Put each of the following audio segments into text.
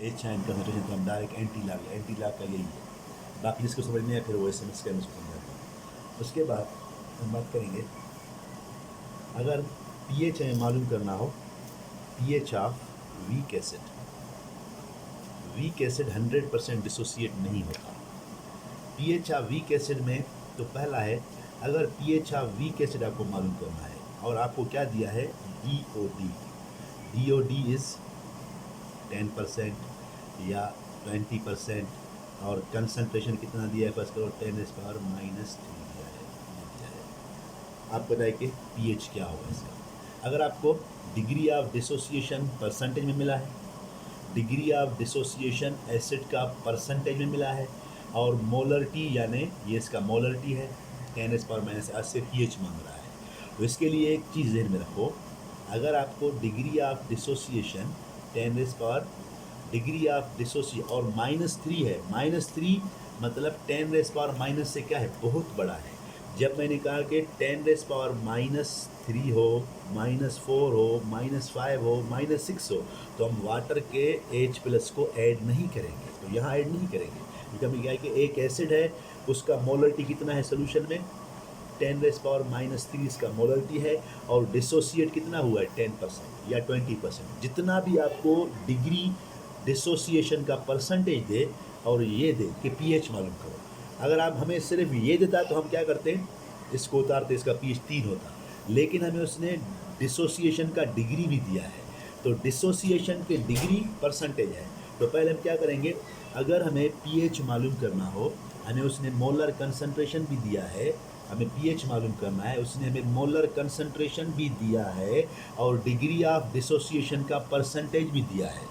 H है concentration, तो हम डायरेक्ट एंटी लॉग का यही है। बाकी जिसको समझ नहीं है फिर वो SMS का उसको समझाता हूँ। उसके बाद हम बात करेंगे, अगर pH हमें मालूम करना हो, pH of weak acid. Weak acid 100% dissociate नहीं होता। pH ऑफ वीक एसिड में तो पहला है, अगर pH ऑफ वीक एसिड आपको मालूम करना है और आपको क्या दिया है, DOD। DOD इज़ 10% या 20%, और कंसंट्रेशन कितना दिया है, फर्स्ट करो 10⁻³ दिया है, ये दिया है। आप बताइए कि pH क्या होगा इसका। अगर आपको डिग्री ऑफ डिसोसिएशन परसेंटेज में मिला है, डिग्री ऑफ डिसोसिएशन एसिड का परसेंटेज में मिला है, और मोलरिटी यानी ये इसका मोलरिटी है 10⁻⁻8 से pH मांग रहा है, तो इसके लिए एक चीज़ ध्यान में रखो, अगर आपको degree of dissociation 10 degree of dissociation और -3 है, -3 मतलब 10⁻⁻ से क्या है, बहुत बड़ा है। जब मैंने कहा कि 10⁻³ हो, -4 हो, -5 हो, -6 हो, तो हम वाटर के H+ को ऐड नहीं करेंगे, तो यहाँ ऐड नहीं करेंगे, क्योंकि हमें क्या है कि एक एसिड है, उसका मोलरिटी कितना है सोल्यूशन में, 10⁻³ इसका मोलरिटी है, और डिसोसिएट कितना हुआ है, 10% या 20%। जितना भी आपको डिग्री डिसोसिएशन का परसेंटेज दे और ये दे कि pH मालूम करो, अगर आप हमें सिर्फ ये देता तो हम क्या करते हैं, इसको उतारते, इसका pH 3 होता, लेकिन हमें उसने डिसोसिएशन का डिग्री भी दिया है, तो डिसोसिएशन के डिग्री परसेंटेज है, तो पहले हम क्या करेंगे, अगर हमें pH मालूम करना हो, हमें उसने मोलर कंसंट्रेशन भी दिया है, हमें pH मालूम करना है, उसने हमें मोलर कंसंट्रेशन भी दिया है, और डिग्री ऑफ डिसोसिएशन का परसेंटेज भी दिया है।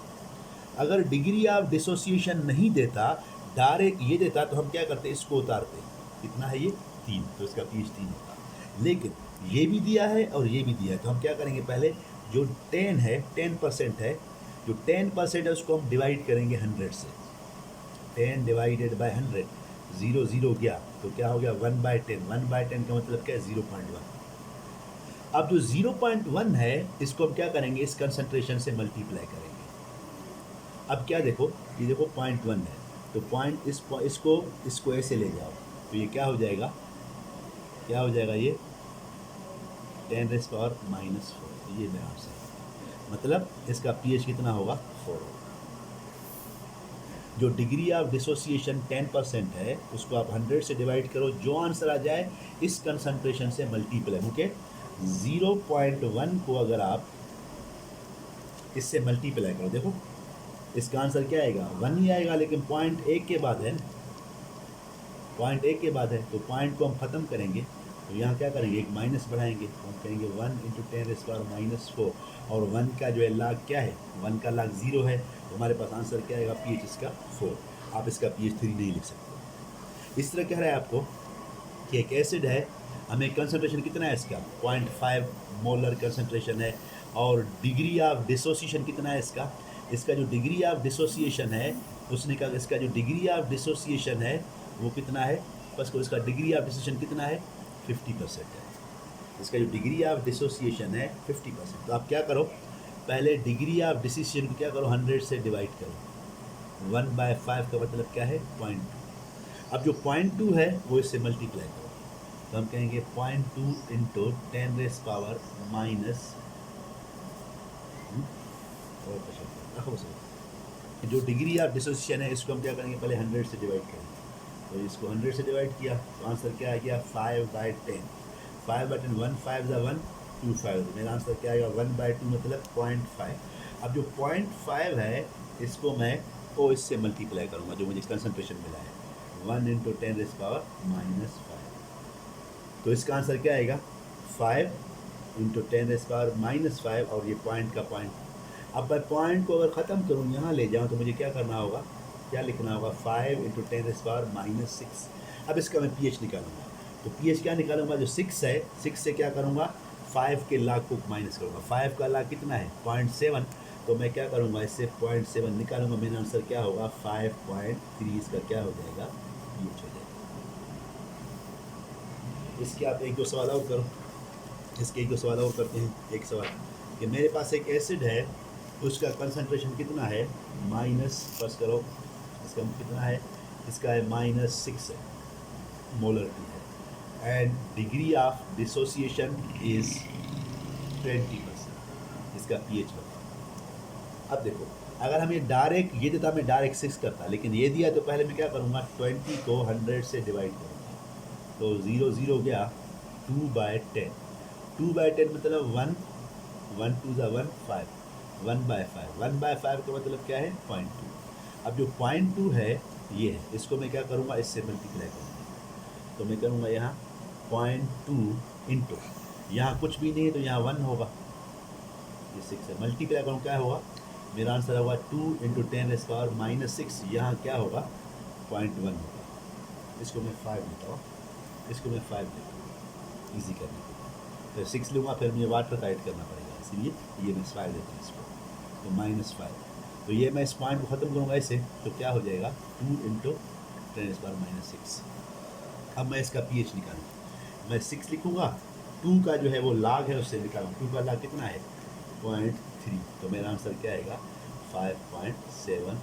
अगर डिग्री ऑफ डिसोसिएशन नहीं देता, डायरेक्ट ये देता, तो हम क्या करते, इसको उतारते, कितना है ये 3, तो इसका pH 3 होता, लेकिन ये भी दिया है और ये भी दिया है, तो हम क्या करेंगे, पहले जो 10 है, 10% है, जो 10% है उसको हम डिवाइड करेंगे 100 से, 10 डिवाइडेड बाय 100, 0 0 गया, तो क्या हो गया 1/10, 1/10 का मतलब क्या है 0.1। अब जो 0.1 है इसको हम क्या करेंगे, इस कंसंट्रेशन से मल्टीप्लाई करेंगे। अब क्या देखो, ये देखो 0.1 है, तो पॉइंट इसको ऐसे ले जाओ, तो ये क्या हो जाएगा, क्या हो जाएगा, ये 10⁻⁻4, ये मेरा आंसर है, मतलब इसका pH कितना होगा, 4 होगा। जो डिग्री ऑफ डिसोसिएशन 10% है उसको आप 100 से डिवाइड करो, जो आंसर आ जाए इस कंसंट्रेशन से मल्टीप्लाई, ओके। 0.1 को अगर आप इससे मल्टीप्लाई करो, देखो इसका आंसर क्या आएगा, 1 ही आएगा, लेकिन 0.1 के बाद है, 0.1 के बाद है, तो पॉइंट को हम ख़त्म करेंगे, तो यहाँ क्या करेंगे, एक माइनस बढ़ाएंगे, तो हम कहेंगे 1 × 10⁻⁴, और 1 का जो है लाग क्या है, 1 का लाग 0 है, तो हमारे पास आंसर क्या आएगा, pH इसका 4। आप इसका pH 3 नहीं लिख सकते। इस तरह कह रहा है आपको कि एक एसिड है, हमें कंसंट्रेशन कितना है इसका, 0.5 मोलर कंसंट्रेशन है, और डिग्री ऑफ डिसोसिएशन कितना है इसका जो डिग्री ऑफ डिसोसिएशन है, उसने कहा इसका जो डिग्री ऑफ डिसोसिएशन है वो कितना है, बस को इसका डिग्री ऑफ डिसोसिएशन कितना है, 50% है। इसका जो डिग्री ऑफ डिसोसिएशन है 50%, तो आप क्या करो, पहले डिग्री ऑफ डिसोसिएशन को क्या करो, 100 से डिवाइड करो, 1/5 का मतलब क्या है, 0.2। अब जो 0.2 है वो इससे मल्टीप्लाई करो, तो हम कहेंगे 0.2 × 10⁻⁻, जो डिग्री ऑफ डिसोसिएशन है इसको हम क्या करेंगे, पहले 100 से डिवाइड करेंगे, तो इसको 100 से डिवाइड किया तो आंसर क्या आ गया, 5/10, 5/10, 1 5 1, 2 5, मेरा आंसर क्या आएगा, 1/2 मतलब 0.5। अब जो 0.5 है इसको मैं इससे मल्टीप्लाई करूँगा, जो मुझे कंसंट्रेशन मिला है, 1 × 10⁻⁻5, तो इसका आंसर क्या आएगा, 5 × 10⁻⁻5, और ये पॉइंट का पॉइंट। अब मैं पॉइंट को अगर ख़त्म करूँ, यहाँ ले जाऊँ, तो मुझे क्या करना होगा, क्या लिखना होगा, 5 × 10⁻⁻6। अब इसका मैं pH निकालूंगा, तो pH क्या निकालूंगा, जो 6 है, 6 से क्या करूँगा, 5 के लाग को माइनस करूँगा, 5 का लाग कितना है, 0.7, तो मैं क्या करूँगा, इससे 0.7 निकालूंगा, मेरा आंसर क्या होगा, 5.3, इसका क्या हो जाएगा, pH हो जाएगा। इसके आप एक दो सवाल और करो, इसके एक दो सवाल और करते हैं। एक सवाल कि मेरे पास एक एसिड है, उसका कंसंट्रेशन कितना है, माइनस, फर्स्ट करो इसका कितना है, इसका है -6 है, मोलरिटी है, and degree of dissociation is 20%। इसका पीएच बताओ। अब देखो, अगर हम ये डायरेक्ट ये देता मैं डायरेक्ट 6 करता, लेकिन ये दिया तो पहले मैं क्या करूँगा, 20 को 100 से डिवाइड करूँगा, तो 0 0 गया, 2/10, 2/10 मतलब 1, 1 2 ज़ा 1, 5, 1/5, 1/5 का मतलब क्या है, 0.2। अब जो 0.2 है ये है, इसको मैं क्या करूँगा, इससे मल्टीप्लाई करूँगा, तो मैं करूँगा यहाँ 0.2 इंटू, यहाँ कुछ भी नहीं है तो यहाँ 1 होगा, ये 6 है, मल्टीप्लाई करूँ क्या होगा, मेरा आंसर होगा 2 × 10⁻⁻6, यहाँ क्या होगा, 0.1 होगा। इसको मैं 5 लेता हूँ, इसको मैं 5 लेता हूँ ईजी करने के लिए, फिर 6 लूँगा, फिर मुझे वाटर का ऐड करना पड़ेगा, इसलिए ये मैं 5 लेता हूँ इसको, तो -5। तो ये मैं इस पॉइंट को ख़त्म करूँगा ऐसे, तो क्या हो जाएगा, 2 × 10⁻⁻6। अब मैं इसका पीएच निकालूँ, मैं 6 लिखूँगा, 2 का जो है वो लाग है उससे निकालूँ, 2 का लाग कितना है, 0.3, तो मेरा आंसर क्या आएगा, 5.7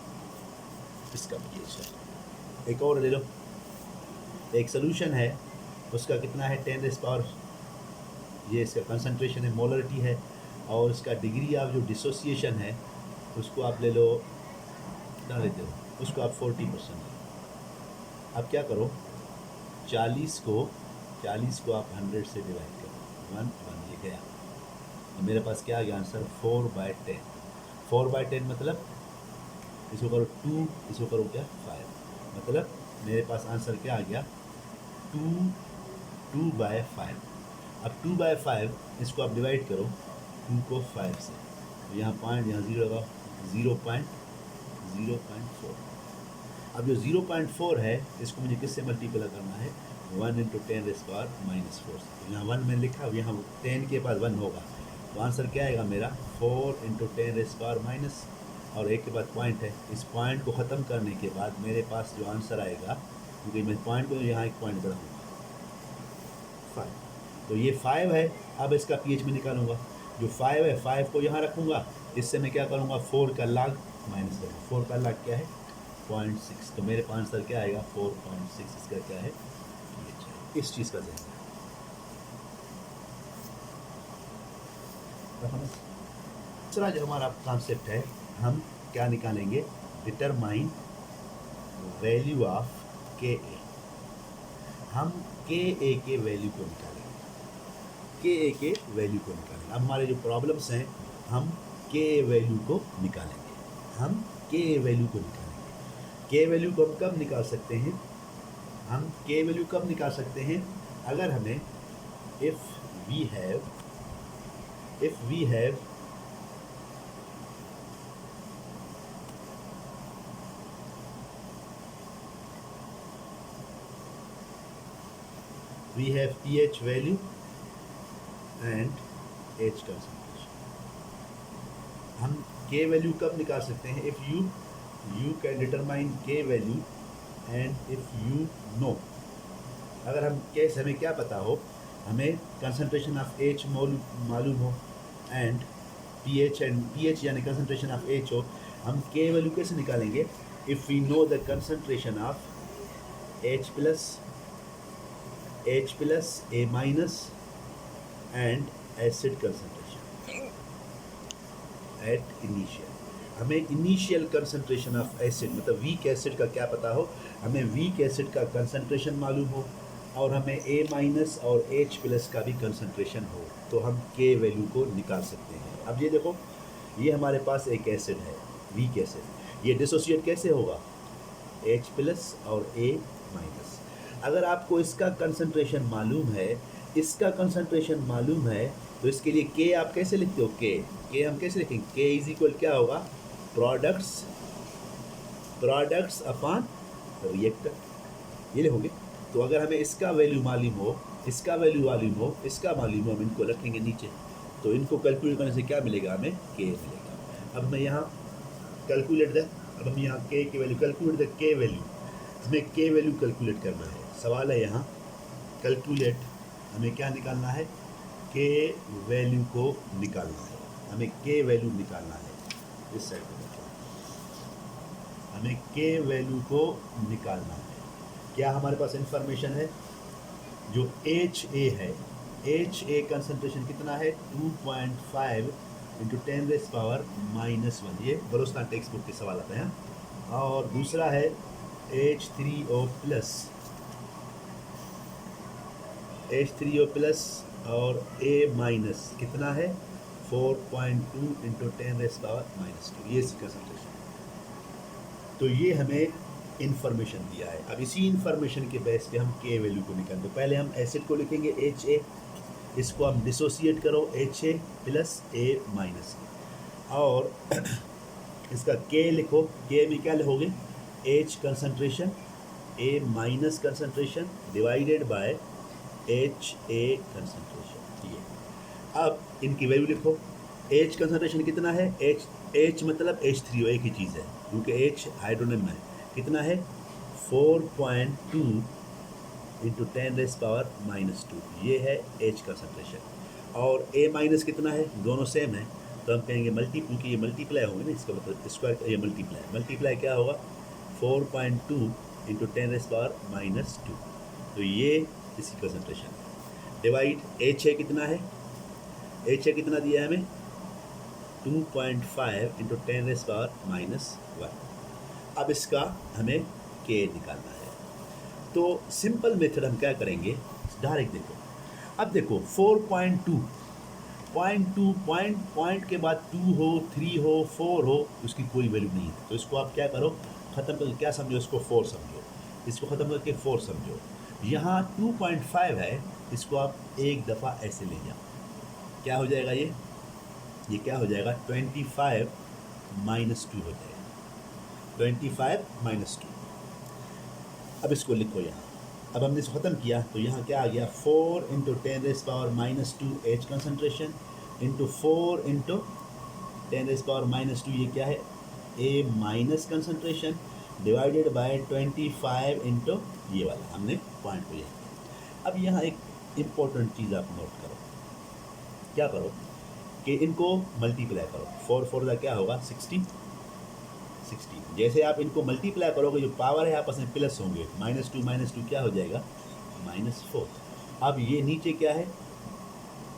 इसका पीएच है। एक और ले लो, एक सोल्यूशन है, उसका कितना है, 10⁻, ये इसका कंसंट्रेशन है, मोलरिटी है, और इसका डिग्री ऑफ जो डिसोसिएशन है उसको आप ले लो, कितना लेते हो, उसको आप 40%। अब क्या करो, 40 को आप 100 से डिवाइड करो, 1 1 ये गया, तो मेरे पास क्या आ गया आंसर, 4/10, 4/10 मतलब इसको करो 2, इसको करो क्या 5, मतलब मेरे पास आंसर क्या आ गया, 2/5। अब 2/5 इसको आप डिवाइड करो 2 को 5 से, तो यहाँ पॉइंट, यहाँ 0 लगाओ, 0.4। अब जो 0.4 है इसको मुझे किससे मल्टीप्लाई करना है, 1 × 10⁻⁻4 से, तो यहाँ 1 मैंने लिखा, अब यहाँ 10 के पास 1 होगा, तो आंसर क्या आएगा मेरा, 4 × 10⁻⁻, और एक के बाद पॉइंट है, इस पॉइंट को ख़त्म करने के बाद मेरे पास जो आंसर आएगा, क्योंकि मैं पॉइंट को यहाँ एक पॉइंट बढ़ाऊँगा 5, तो ये 5 है। अब इसका पीएच में निकालूंगा, जो 5 है 5 को यहाँ रखूँगा, इससे मैं क्या करूँगा, 4 का लाग माइनस करूँगा, 4 का लाग क्या है, 0.6, तो मेरे पास आंसर क्या आएगा, 4.6 इसका क्या है, पीएच है। इस चीज़ का ध्यान रखना। दूसरा जो हमारा कॉन्सेप्ट है, हम क्या निकालेंगे, डिटरमाइन वैल्यू ऑफ के ए। हम के ए के वैल्यू को निकालेंगे, के ए के वैल्यू को निकालेंगे। अब हमारे जो प्रॉब्लम्स हैं, हम के ए वैल्यू को निकालेंगे, हम के ए वैल्यू को निकालेंगे। के वैल्यू को हम कब निकाल सकते हैं, हम के वैल्यू कब निकाल सकते हैं, अगर हमें if we have pH value and H concentration। हम K वैल्यू कब निकाल सकते हैं, if you can determine K value and if you know, अगर हम केस हमें क्या पता हो, हमें कंसंट्रेशन ऑफ H मालूम हो एंड pH यानी कंसंट्रेशन ऑफ H हो, हम K वैल्यू कैसे निकालेंगे, if we know the concentration of H plus A minus and acid concentration at initial. हमें इनिशियल कंसंट्रेशन ऑफ एसिड मतलब वीक एसिड का क्या पता हो, हमें वीक एसिड का कंसंट्रेशन मालूम हो और हमें A माइनस और H प्लस का भी कंसंट्रेशन हो, तो हम K वैल्यू को निकाल सकते हैं। अब ये देखो, ये हमारे पास एक एसिड है, वीक एसिड, ये डिसोसिएट कैसे होगा, H प्लस और A माइनस। अगर आपको इसका कंसंट्रेशन मालूम है, इसका कंसंट्रेशन मालूम है, तो इसके लिए K आप कैसे लिखते हो, K हम कैसे लिखेंगे, K इज इक्वल क्या होगा, प्रोडक्ट्स अपॉन रिएक्टर, ये लिखोगे। तो अगर हमें इसका वैल्यू मालूम हो, इसका वैल्यू मालूम हो, इसका मालूम हो, हम इनको रखेंगे नीचे, तो इनको कैलकुलेट करने से क्या मिलेगा, हमें K मिलेगा। अब मैं यहाँ कैलकुलेट द, अब हम यहाँ K की value calculate the K value, हमें K वैल्यू कैलकुलेट करना है। सवाल है यहाँ कैलकुलेट, हमें क्या निकालना है, K वैल्यू को निकालना है, हमें K वैल्यू निकालना है। इस साइड में देखो, हमें के वैल्यू को निकालना है। क्या हमारे पास इंफॉर्मेशन है, जो एच ए है, एच ए कंसनट्रेशन कितना है 2.5 इंटू 10⁻⁻1, ये बलोचिस्तान टेक्स्ट बुक के सवाल आते हैं। और दूसरा है H3O प्लस, H3O प्लस और A माइनस कितना है 4.2 इंटू 10⁻⁻2, ये इसकी कंसनट्रेशन। तो ये हमें इंफॉर्मेशन दिया है। अब इसी इंफॉर्मेशन के बेस पे हम के वैल्यू को निकालें। तो पहले हम एसिड को लिखेंगे एच ए, इसको हम डिसोसिएट करो H A plus A minus, और इसका के लिखो। के में क्या लिखोगे, H concentration A minus concentration divided by H A concentration. ये अब इनकी वैल्यू लिखो। एच कंसंट्रेशन कितना है, एच मतलब H3O, एक ही चीज़ है क्योंकि एच हाइड्रोनियम है। कितना है 4.2 इंटू 10⁻⁻2, ये है एच कंसंट्रेशन। और ए माइनस कितना है, दोनों सेम है, तो हम कहेंगे मल्टी, क्योंकि ये मल्टीप्लाई होंगे ना, इसका मतलब स्क्वायर, ये मल्टीप्लाई क्या होगा 4.2 इंटू 10⁻⁻2, तो ये इसकी कंसंट्रेशन है। डिवाइड एच है कितना है, एच है कितना दिया है हमें 2.5 इंटू 10⁻⁻1। अब इसका हमें के निकालना है। तो सिंपल मेथड हम क्या करेंगे, डायरेक्ट देखो। अब देखो 4.2 पॉइंट के बाद 2 हो, 3 हो, 4 हो, उसकी कोई वैल्यू नहीं है। तो इसको आप क्या करो, ख़त्म करके क्या समझो, इसको 4 समझो, इसको ख़त्म करके 4 समझो। यहाँ 2.5 है, इसको आप एक दफ़ा ऐसे ले जाओ, क्या हो जाएगा ये क्या हो जाएगा 25 माइनस 2 हो जाएगा, 25 माइनस 2। अब इसको लिखो यहाँ। अब हमने इसको ख़त्म किया तो यहाँ क्या आ गया 4 into 10⁻⁻2 H concentration into 4 into 10⁻⁻2, ये क्या है A minus concentration divided by 25 into ये वाला, हमने पॉइंट को यह किया। अब यहाँ एक इम्पोर्टेंट चीज़ आप नोट करो, क्या करो कि इनको मल्टीप्लाई करो। 4 का क्या होगा 60। जैसे आप इनको मल्टीप्लाई करोगे, जो पावर है आपस में प्लस होंगे, -2 क्या हो जाएगा -4। अब ये नीचे क्या है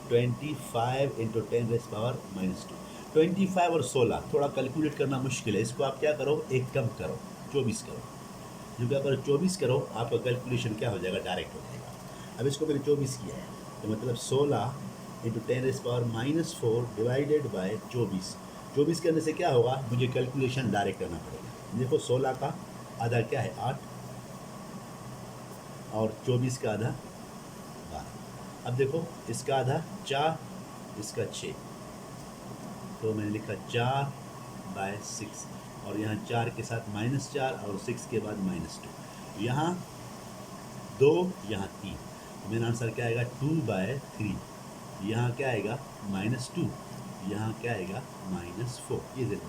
25 इंटू 10⁻⁻2। 25 और 16 थोड़ा कैलकुलेट करना मुश्किल है, इसको आप क्या करो, एक कम करो 24 करो। जो क्या करो 24 करो, आपका कैलकुलेशन क्या हो जाएगा, डायरेक्ट हो जाएगा। अब इसको मैंने 24 किया है, तो मतलब 16 इंटू 10⁻⁻4 डिवाइडेड बाय 24 करने से क्या होगा, मुझे कैलकुलेशन डायरेक्ट करना पड़ेगा। देखो 16 का आधा क्या है 8, और 24 का आधा 12। अब देखो इसका आधा 4, इसका 6, तो मैंने लिखा 4/6, और यहाँ 4 के साथ -4 और 6 के बाद -2, यहाँ 2, यहाँ 3, तो मेरा आंसर क्या आएगा 2/3। यहाँ क्या आएगा -2, यहाँ क्या आएगा -4, ये देखो।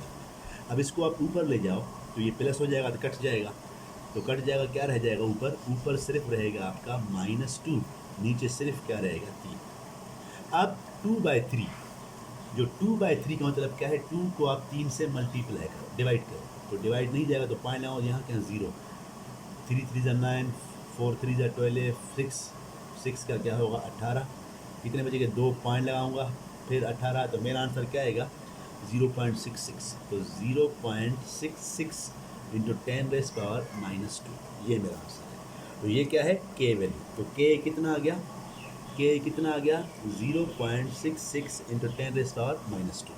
अब इसको आप ऊपर ले जाओ तो ये प्लस हो जाएगा, तो कट जाएगा, क्या रह जाएगा ऊपर सिर्फ रहेगा आपका -2, नीचे सिर्फ क्या रहेगा 3। अब 2/3, जो 2/3 का मतलब क्या है, 2 को आप 3 से मल्टीप्लाई करो, डिवाइड करो, तो डिवाइड नहीं जाएगा तो पॉइंट लगाओ, यहाँ क्या 0, 3 3 = 9, 4 3 = 12, 6 का क्या होगा 18, कितने बचे, 2 पॉइंट लगाऊंगा फिर 18, तो मेरा आंसर क्या आएगा 0.66। तो 0.66 इंटू 10⁻⁻2, ये मेरा आंसर है। तो ये क्या है के वैल्यू, तो के कितना आ गया, 0.66 इंटू 10⁻⁻2।